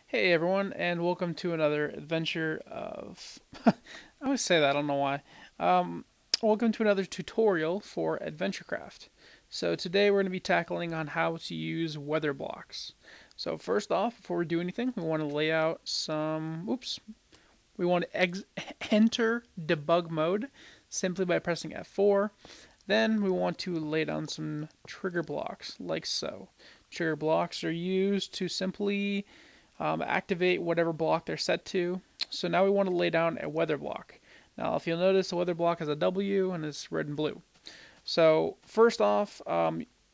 Hey everyone, and welcome to another adventure of. I always say that, I don't know why. Um, Welcome to another tutorial for Adventurecraft. So today we're going to be tackling on how to use weather blocks. So first off, before we do anything, we want to lay out some. Oops. We want to enter debug mode simply by pressing F4. Then we want to lay down some trigger blocks, like so. Trigger blocks are used to simply activate whatever block they're set to. So now we want to lay down a weather block. Now if you'll notice, the weather block has a W and it's red and blue. So first off,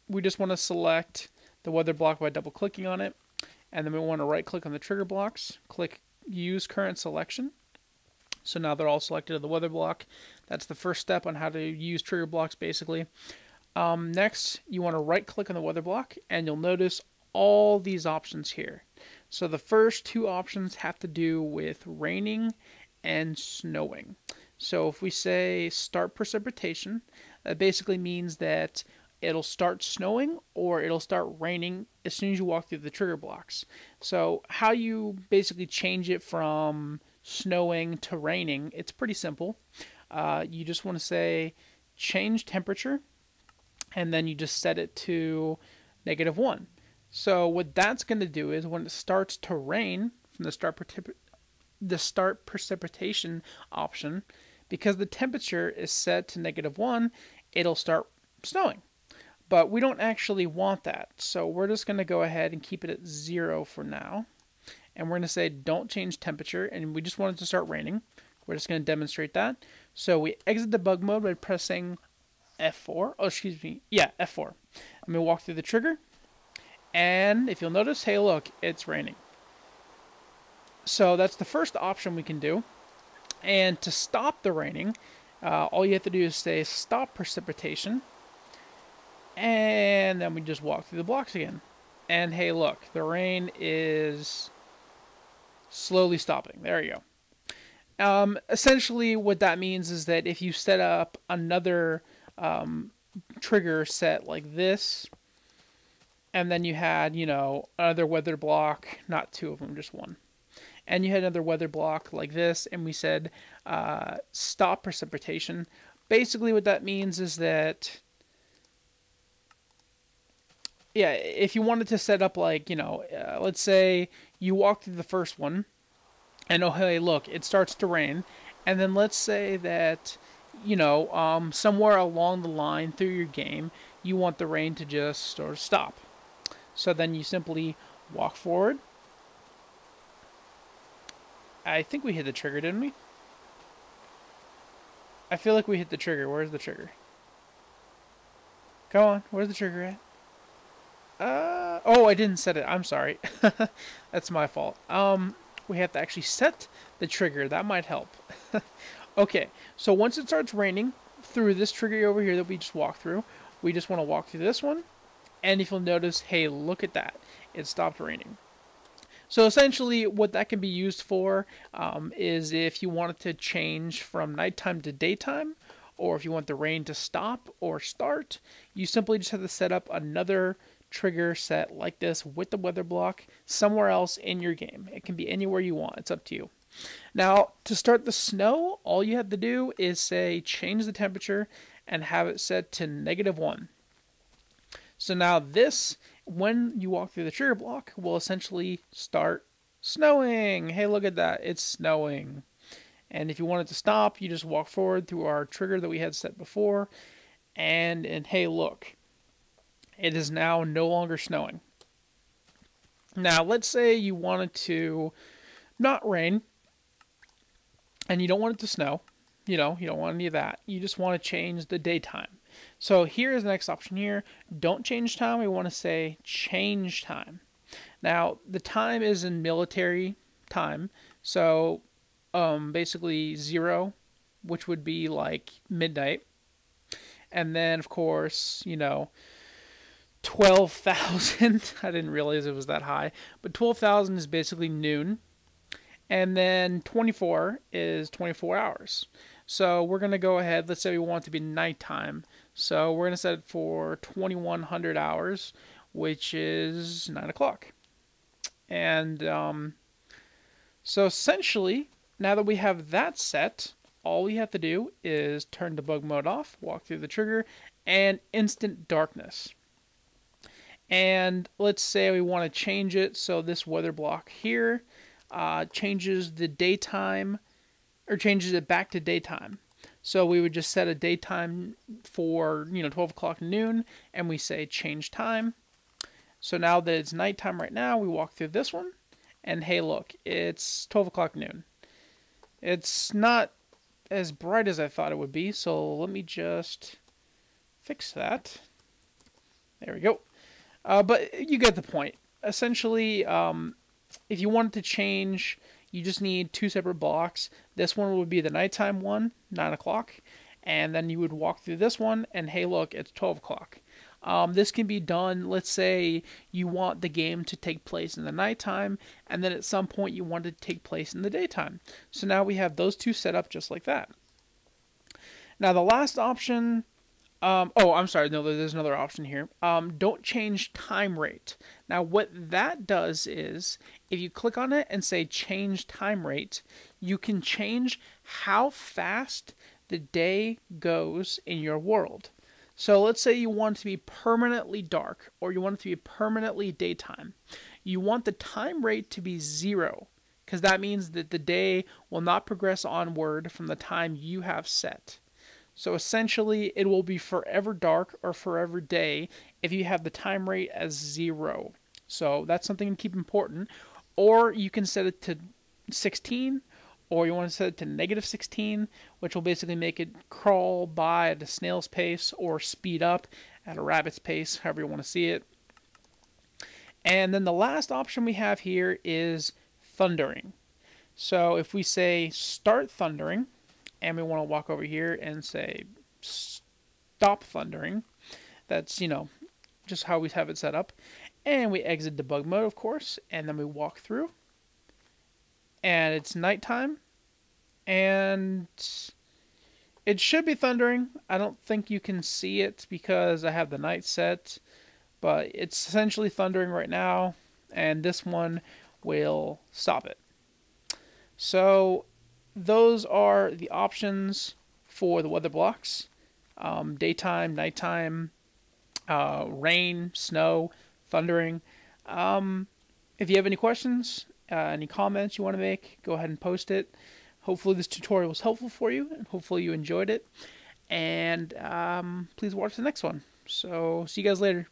we just want to select the weather block by double clicking on it. And then we want to right click on the trigger blocks, click use current selection. So now they're all selected of the weather block. That's the first step on how to use trigger blocks basically. Next, you want to right click on the weather block and you'll notice all these options here. So the first two options have to do with raining and snowing. So if we say start precipitation, that basically means that it'll start snowing or it'll start raining as soon as you walk through the trigger blocks. So how you basically change it from snowing to raining, it's pretty simple. You just want to say change temperature and then you just set it to -1. So what that's going to do is when it starts to rain from the start precipitation option, because the temperature is set to -1, it'll start snowing. But we don't actually want that. So we're just going to go ahead and keep it at 0 for now. And we're going to say don't change temperature, and we just want it to start raining. We're just going to demonstrate that. So we exit debug mode by pressing F4. Oh, excuse me. Yeah, F4. I'm going to walk through the trigger. And if you'll notice, hey look, it's raining. So that's the first option we can do. And to stop the raining, all you have to do is say stop precipitation. And then we just walk through the blocks again. And hey look, the rain is slowly stopping. There you go. Essentially what that means is that if you set up another trigger set like this, and then you had, another weather block, not two of them, just one. And you had another weather block like this, and we said stop precipitation. Basically what that means is that, yeah, if you wanted to set up like, let's say you walk through the first one, and oh, hey, look, it starts to rain. And then let's say that, somewhere along the line through your game, you want the rain to just sort of stop. So then you simply walk forward. I think we hit the trigger, didn't we? I feel like we hit the trigger. Where's the trigger? Come on, where's the trigger at? Oh, I didn't set it. I'm sorry. That's my fault. We have to actually set the trigger. That might help. Okay, so once it starts raining through this trigger over here that we just walked through, we just want to walk through this one. And if you'll notice, hey, look at that. It stopped raining. So essentially what that can be used for is if you wanted to change from nighttime to daytime, or if you want the rain to stop or start, you simply just have to set up another trigger set like this with the weather block somewhere else in your game. It can be anywhere you want. It's up to you. Now, to start the snow, all you have to do is say change the temperature and have it set to -1. So now this, when you walk through the trigger block, will essentially start snowing. Hey, look at that. It's snowing. And if you want it to stop, you just walk forward through our trigger that we had set before. And hey, look. It is now no longer snowing. Now, let's say you wanted to not rain, and you don't want it to snow. You don't want any of that. You just want to change the daytime. So here's the next option here. Don't change time. We want to say change time. Now, the time is in military time. So basically 0, which would be like midnight. And then, of course, 12,000. I didn't realize it was that high. But 12,000 is basically noon. And then 24 is 24 hours. So we're going to go ahead. Let's say we want it to be nighttime. So we're going to set it for 2100 hours, which is 9 o'clock. And So essentially, now that we have that set, all we have to do is turn debug mode off, walk through the trigger, and instant darkness. And let's say we want to change it so this weather block here changes the daytime, or changes it back to daytime. So we would just set a daytime for 12 o'clock noon, and we say change time. So now that it's nighttime right now, we walk through this one, and hey, look, it's 12 o'clock noon. It's not as bright as I thought it would be, so let me just fix that. There we go. But you get the point. Essentially, if you wanted to change, you just need two separate blocks. This one would be the nighttime one, 9 o'clock, and then you would walk through this one, and hey, look, it's 12 o'clock. This can be done, let's say you want the game to take place in the nighttime, and then at some point you want it to take place in the daytime. So now we have those two set up just like that. Now the last option, oh, I'm sorry, no, there's another option here. Don't change time rate. Now what that does is, if you click on it and say change time rate, you can change how fast the day goes in your world. So let's say you want it to be permanently dark, or you want it to be permanently daytime. You want the time rate to be 0, because that means that the day will not progress onward from the time you have set. So essentially, it will be forever dark or forever day if you have the time rate as 0. So that's something to keep important. Or you can set it to 16, or you want to set it to -16, which will basically make it crawl by at a snail's pace or speed up at a rabbit's pace, however you want to see it. And then the last option we have here is thundering. So if we say start thundering, and we want to walk over here and say stop thundering, that's, just how we have it set up. And we exit debug mode, of course, and then we walk through. And it's nighttime, and it should be thundering. I don't think you can see it because I have the night set, but it's essentially thundering right now, and this one will stop it. So those are the options for the weather blocks: daytime, nighttime, rain, snow, thundering. If you have any questions, any comments you want to make, go ahead and post it. Hopefully this tutorial was helpful for you, and hopefully you enjoyed it. And please watch the next one. So see you guys later.